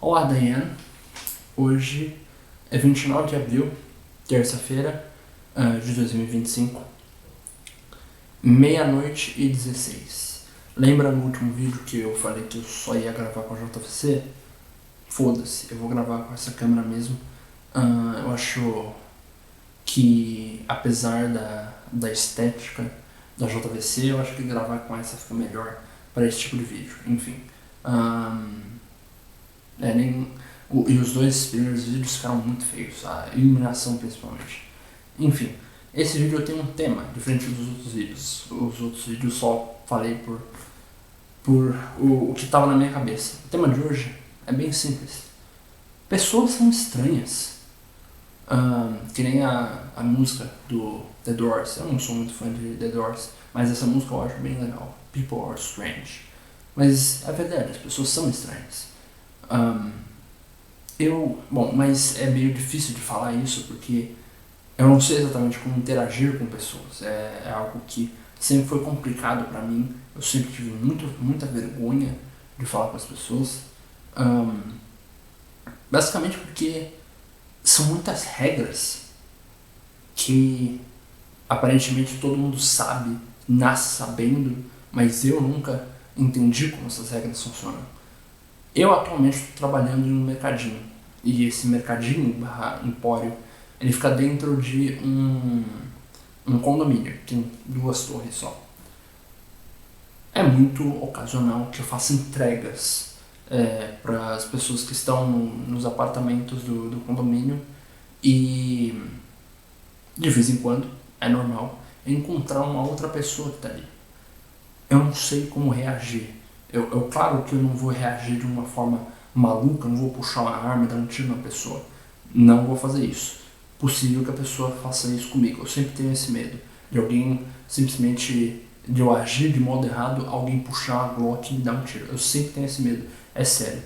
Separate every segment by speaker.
Speaker 1: Olá, Daiane. Hoje é 29 de abril, terça-feira de 2025, meia-noite e 16. Lembra no último vídeo que eu falei que eu só ia gravar com a JVC? Foda-se, eu vou gravar com essa câmera mesmo. Eu acho que, apesar da estética da JVC, eu acho que gravar com essa fica melhor para esse tipo de vídeo. Enfim. E os dois primeiros vídeos ficaram muito feios, a iluminação principalmente. Enfim, esse vídeo tem um tema diferente dos outros vídeos. Os outros vídeos só falei por o que estava na minha cabeça. O tema de hoje é bem simples. Pessoas são estranhas. Que nem a música do The Doors. Eu não sou muito fã de The Doors, mas essa música eu acho bem legal. People are strange. Mas é verdade, as pessoas são estranhas. Mas é meio difícil de falar isso porque eu não sei exatamente como interagir com pessoas. É algo que sempre foi complicado pra mim. Eu sempre tive muita vergonha de falar com as pessoas. Basicamente porque são muitas regras que aparentemente todo mundo sabe, nasce sabendo, mas eu nunca entendi como essas regras funcionam. Eu atualmente estou trabalhando em um mercadinho, e esse mercadinho / empório, ele fica dentro de um condomínio, tem 2 torres só. É muito ocasional que eu faça entregas para as pessoas que estão nos apartamentos do condomínio, e de vez em quando, é normal, encontrar uma outra pessoa que está ali. Eu não sei como reagir. Claro que eu não vou reagir de uma forma maluca, não vou puxar uma arma e dar um tiro na pessoa. Não vou fazer isso. Possível que a pessoa faça isso comigo. Eu sempre tenho esse medo de alguém simplesmente, de eu agir de modo errado, alguém puxar a Glock e me dar um tiro. Eu sempre tenho esse medo. É sério.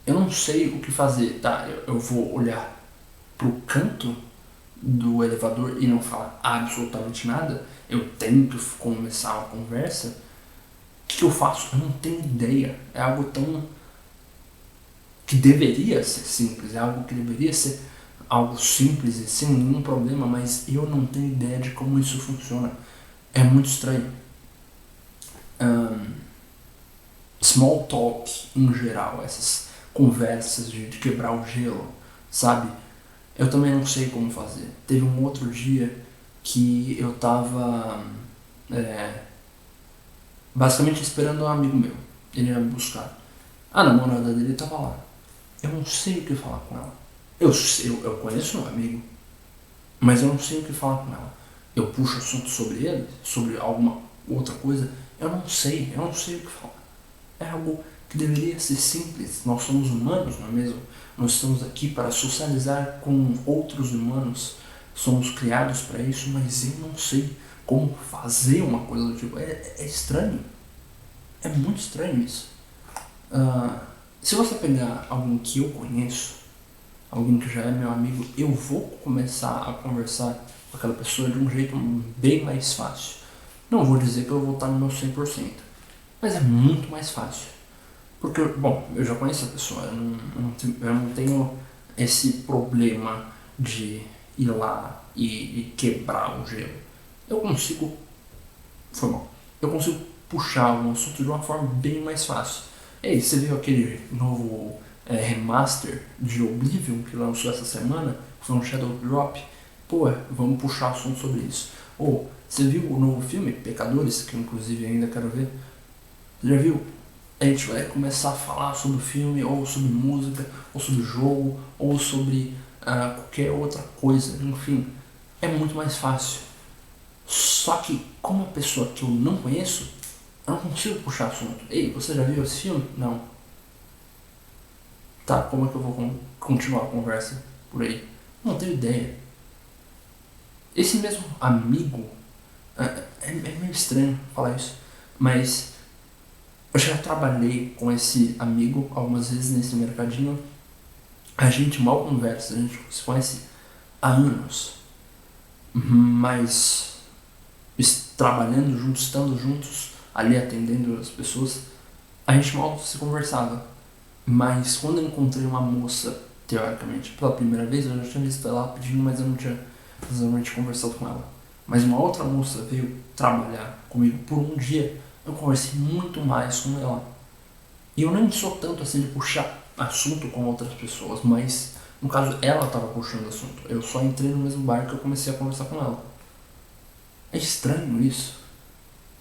Speaker 1: Eu não sei o que fazer. Tá, eu vou olhar pro canto do elevador e não falar absolutamente nada. Eu tento começar uma conversa. O que eu faço? Eu não tenho ideia. É algo tão que deveria ser simples, é algo que deveria ser algo simples e sem nenhum problema, mas eu não tenho ideia de como isso funciona. É muito estranho. Small talk em geral, essas conversas de quebrar o gelo, sabe? Eu também não sei como fazer. Teve um outro dia que eu tava basicamente esperando um amigo meu. Ele ia me buscar. A namorada dele tava lá. Eu não sei o que falar com ela. Eu conheço meu amigo, mas eu não sei o que falar com ela. Eu puxo assunto sobre ele, sobre alguma outra coisa. Eu não sei o que falar. É algo que deveria ser simples. Nós somos humanos, não é mesmo? Nós estamos aqui para socializar com outros humanos. Somos criados para isso, mas eu não sei como fazer uma coisa do tipo. É estranho. É muito estranho isso. Se você pegar alguém que eu conheço, alguém que já é meu amigo, eu vou começar a conversar com aquela pessoa de um jeito bem mais fácil. Não vou dizer que eu vou estar no meu 100%, mas é muito mais fácil. Porque, bom, eu já conheço a pessoa, eu não tenho esse problema de ir lá e quebrar o gelo. Eu consigo puxar um assunto de uma forma bem mais fácil. Ei, você viu aquele novo remaster de Oblivion que lançou essa semana? Foi um Shadow Drop. Pô, vamos puxar assunto sobre isso. Ou, você viu o novo filme, Pecadores, que eu inclusive ainda quero ver? Você já viu? A gente vai começar a falar sobre o filme, ou sobre música, ou sobre jogo, ou sobre qualquer outra coisa. Enfim, é muito mais fácil. Só que, como uma pessoa que eu não conheço, eu não consigo puxar assunto. Ei, você já viu esse filme? Não. Tá, como é que eu vou continuar a conversa por aí? Não tenho ideia. Esse mesmo amigo, é meio estranho falar isso, mas eu já trabalhei com esse amigo algumas vezes nesse mercadinho. A gente mal conversa, a gente se conhece há anos, mas trabalhando juntos, estando juntos, ali atendendo as pessoas, a gente mal se conversava. Mas quando eu encontrei uma moça, teoricamente, pela primeira vez, eu já tinha visto ela pedindo, mas eu não tinha exatamente conversado com ela. Mas uma outra moça veio trabalhar comigo por um dia, eu conversei muito mais com ela. E eu nem sou tanto assim de puxar assunto com outras pessoas, mas no caso ela estava puxando assunto. Eu só entrei no mesmo barco e eu comecei a conversar com ela. É estranho isso.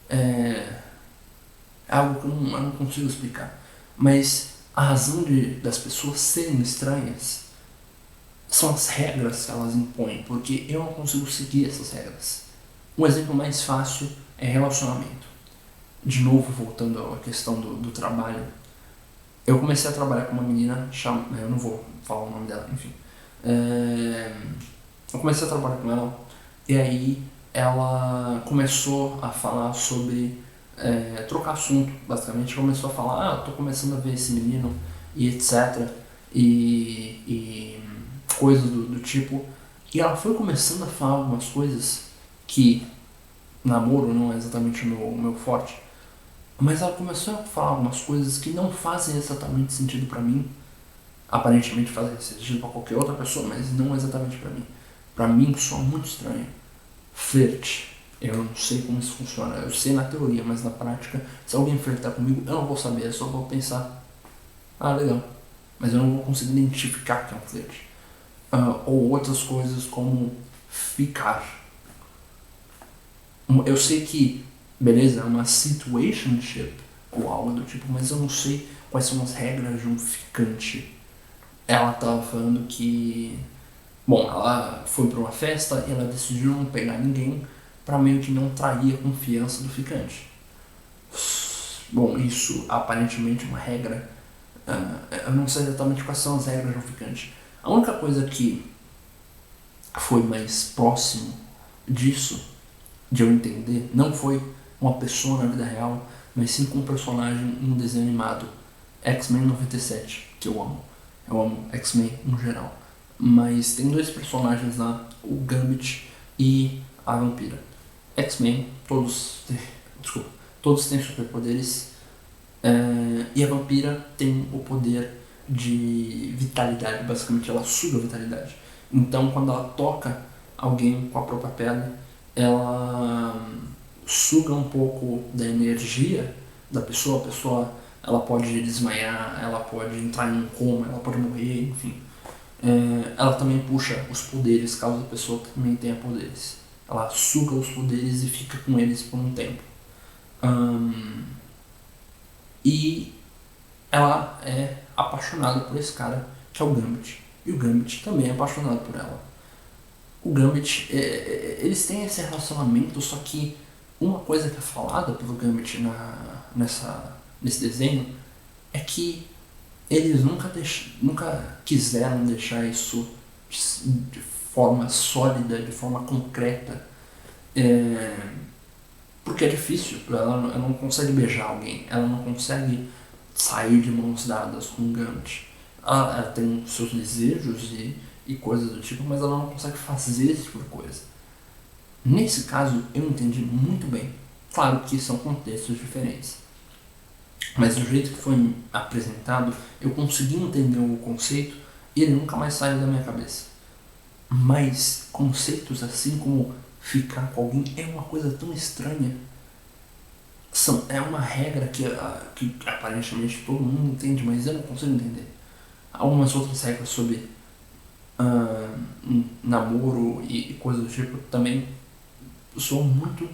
Speaker 1: É algo que eu não consigo explicar. Mas a razão das pessoas serem estranhas são as regras que elas impõem, porque eu não consigo seguir essas regras. Um exemplo mais fácil é relacionamento. De novo, voltando à questão do trabalho, eu comecei a trabalhar com uma menina, eu não vou falar o nome dela, enfim. Eu comecei a trabalhar com ela e aí ela começou a falar sobre trocar assunto, basicamente. Começou a falar, tô começando a ver esse menino e etc. E coisas do tipo. E ela foi começando a falar algumas coisas que namoro não é exatamente o meu forte, mas ela começou a falar algumas coisas que não fazem exatamente sentido pra mim. Aparentemente fazem sentido pra qualquer outra pessoa, mas não exatamente pra mim. Pra mim soa muito estranho. Flerte. Eu não sei como isso funciona. Eu sei na teoria, mas na prática, se alguém flertar comigo, eu não vou saber. Eu só vou pensar, legal. Mas eu não vou conseguir identificar que é um flerte. Ou outras coisas como ficar. Eu sei que, beleza, é uma situationship ou algo do tipo, mas eu não sei quais são as regras de um ficante. Ela tava falando que, bom, ela foi pra uma festa e ela decidiu não pegar ninguém pra meio que não trair a confiança do ficante. Bom, isso aparentemente é uma regra. Eu não sei exatamente quais são as regras de um ficante. A única coisa que foi mais próximo disso, de eu entender, não foi uma pessoa na vida real, mas sim com um personagem em um desenho animado, X-Men 97, que eu amo. Eu amo X-Men no geral. Mas tem dois personagens lá, o Gambit e a Vampira. X-Men, desculpa, todos têm superpoderes. E a Vampira tem o poder de vitalidade, basicamente ela suga a vitalidade. Então quando ela toca alguém com a própria pele, ela suga um pouco da energia da pessoa, a pessoa ela pode desmaiar, ela pode entrar em um coma, ela pode morrer, enfim. Ela também puxa os poderes, caso a pessoa também tenha poderes. Ela suga os poderes e fica com eles por um tempo. E ela é apaixonada por esse cara, que é o Gambit. E o Gambit também é apaixonado por ela. O Gambit, eles têm esse relacionamento, só que uma coisa que é falada pelo Gambit nesse desenho é que eles nunca quiseram deixar isso de forma sólida, de forma concreta, porque é difícil. Ela não consegue beijar alguém, ela não consegue sair de mãos dadas com o Gambit. Ela tem seus desejos e coisas do tipo, mas ela não consegue fazer esse tipo de coisa. Nesse caso, eu entendi muito bem. Claro que são contextos diferentes, mas do jeito que foi apresentado, eu consegui entender o conceito e ele nunca mais saiu da minha cabeça. Mas conceitos assim como ficar com alguém é uma coisa tão estranha. É uma regra que aparentemente todo mundo entende, mas eu não consigo entender. Algumas outras regras sobre namoro e coisas do tipo também são muito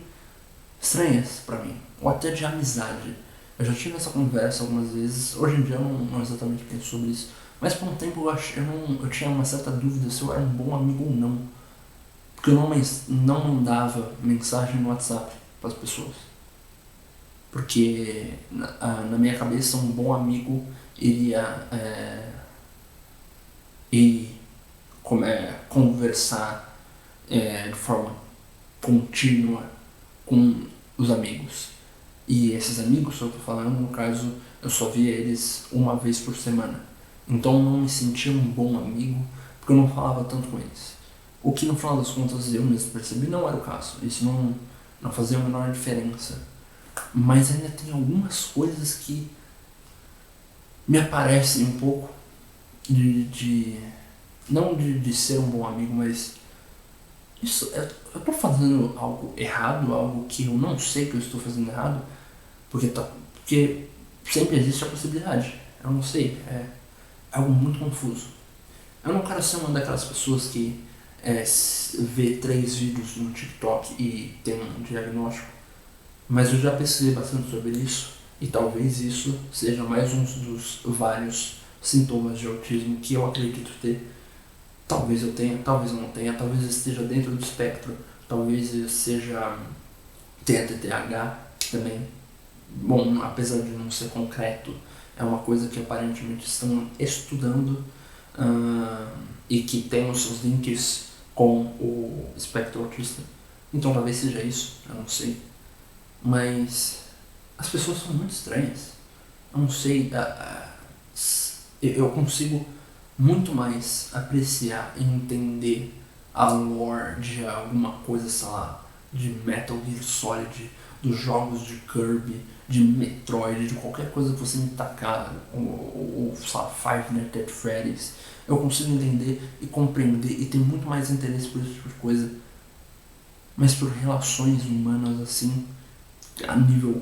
Speaker 1: estranhas pra mim, ou até de amizade. Eu já tive essa conversa algumas vezes, hoje em dia eu não exatamente penso sobre isso, mas por um tempo eu tinha uma certa dúvida se eu era um bom amigo ou não, porque eu não mandava mensagem no WhatsApp para as pessoas, porque na minha cabeça um bom amigo iria conversar de forma contínua com os amigos. E esses amigos que eu tô falando, no caso, eu só via eles uma vez por semana. Então eu não me sentia um bom amigo, porque eu não falava tanto com eles. O que no final das contas eu mesmo percebi não era o caso. Isso não fazia a menor diferença. mas ainda tem algumas coisas que me aparecem um pouco de não de ser um bom amigo, mas isso, eu tô fazendo algo errado, algo que eu não sei que eu estou fazendo errado, porque sempre existe a possibilidade. Eu não sei, é algo muito confuso. Eu não quero ser uma daquelas pessoas que vê 3 vídeos no TikTok e tem um diagnóstico, mas eu já pesquisei bastante sobre isso e talvez isso seja mais um dos vários sintomas de autismo que eu acredito ter. Talvez eu tenha, talvez eu não tenha, talvez eu esteja dentro do espectro, talvez eu tenha TTAH também. Bom, apesar de não ser concreto, é uma coisa que aparentemente estão estudando e que tem os seus links com o espectro autista. Então talvez seja isso, eu não sei. Mas as pessoas são muito estranhas. Eu não sei, eu consigo muito mais apreciar e entender a lore de alguma coisa, sei lá, de Metal Gear Solid, dos jogos de Kirby, de Metroid, de qualquer coisa que você me tacar, ou sei lá, Five Nights at Freddy's. Eu consigo entender e compreender e ter muito mais interesse por esse tipo de coisa. Mas por relações humanas assim, a nível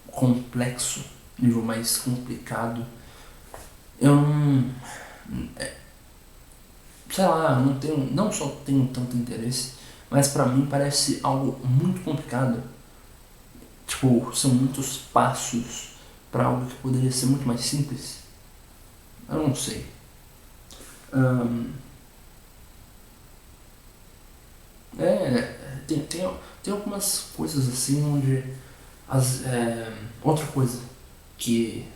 Speaker 1: complexo, nível mais complicado, eu não. Sei lá, não só tenho tanto interesse, mas pra mim parece algo muito complicado. Tipo, são muitos passos pra algo que poderia ser muito mais simples. Eu não sei. Ahn, tem algumas coisas assim onde. Outra coisa que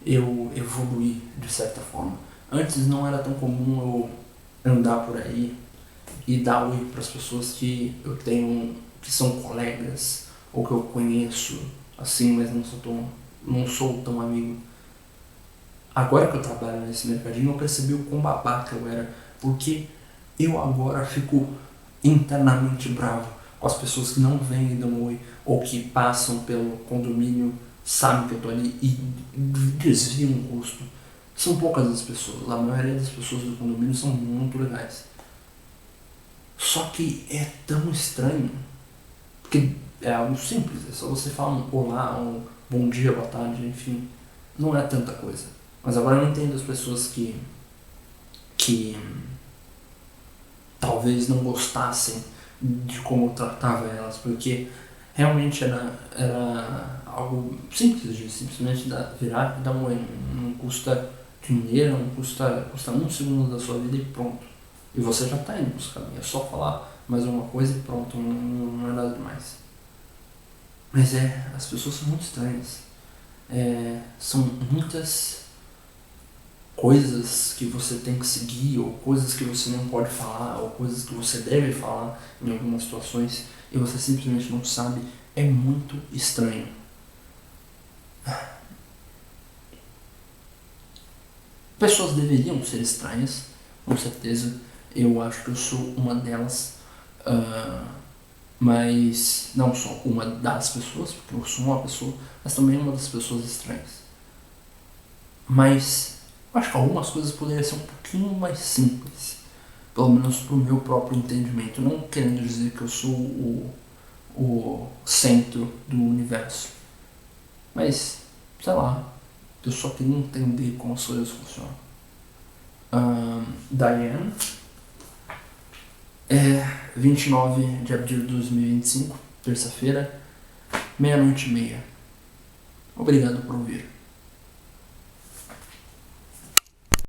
Speaker 1: eu evoluí de certa forma. Antes não era tão comum eu andar por aí e dar oi para as pessoas que eu tenho, que são colegas ou que eu conheço, assim, mas não sou tão amigo. Agora que eu trabalho nesse mercadinho, eu percebi o quão babaca eu era, porque eu agora fico internamente bravo com as pessoas que não vêm e dão oi, ou que passam pelo condomínio, sabem que eu tô ali e desviam o rosto. São poucas as pessoas, a maioria das pessoas do condomínio são muito legais. Só que é tão estranho, porque é algo simples, é só você falar um olá, um bom dia, boa tarde, enfim. Não é tanta coisa. Mas agora eu não entendo as pessoas que talvez não gostassem de como eu tratava elas, porque realmente era algo simples de simplesmente virar e dar um oi. Não custa dinheiro, não custa um segundo da sua vida e pronto. E você já está indo nos caminhos, é só falar mais uma coisa e pronto, não é nada demais. Mas as pessoas são muito estranhas. São muitas coisas que você tem que seguir, ou coisas que você não pode falar, ou coisas que você deve falar em algumas situações e você simplesmente não sabe. É muito estranho. Pessoas deveriam ser estranhas, com certeza. Eu acho que eu sou uma delas, mas não só uma das pessoas, porque eu sou uma pessoa, mas também uma das pessoas estranhas. Mas eu acho que algumas coisas poderiam ser um pouquinho mais simples, pelo menos pro meu próprio entendimento, não querendo dizer que eu sou o centro do universo, mas sei lá, eu só queria entender como as coisas funcionam. Diane, 29 de abril de 2025, terça-feira, 00:30. Obrigado por ouvir.